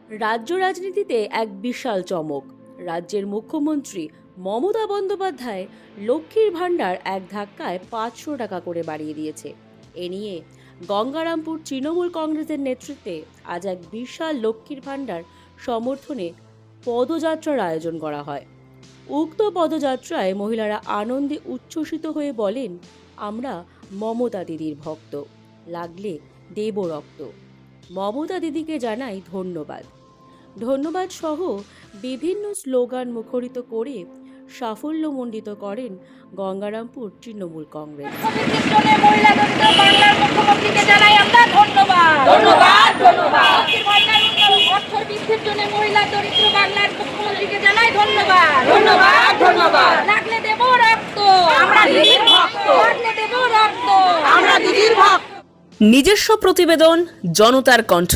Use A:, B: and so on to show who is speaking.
A: রাজ্য রাজনীতিতে এক বিশাল চমক। রাজ্যের মুখ্যমন্ত্রী মমতা বন্দ্যোপাধ্যায় লক্ষ্মীর ভাণ্ডার এক ধাক্কায় 500 টাকা করে বাড়িয়ে দিয়েছে। এ নিয়ে গঙ্গারামপুর তৃণমূল কংগ্রেসের নেতৃত্বে আজ এক বিশাল লক্ষ্মীর ভাণ্ডার সমর্থনে পদযাত্রার আয়োজন করা হয়। উক্ত পদযাত্রায় মহিলারা আনন্দে উচ্ছ্বসিত হয়ে বলেন, আমরা মমতা দিদির ভক্ত, লাগলে দেব রক্ত। মমতা দিদিকে জানাই ধন্যবাদ। ধন্যবাদ সহ বিভিন্ন স্লোগান মুখরিত করে সাফল্যমণ্ডিত করেন গঙ্গারামপুর তৃণমূল কংগ্রেস।
B: নিজস্ব প্রতিবেদন, জনতার কণ্ঠ।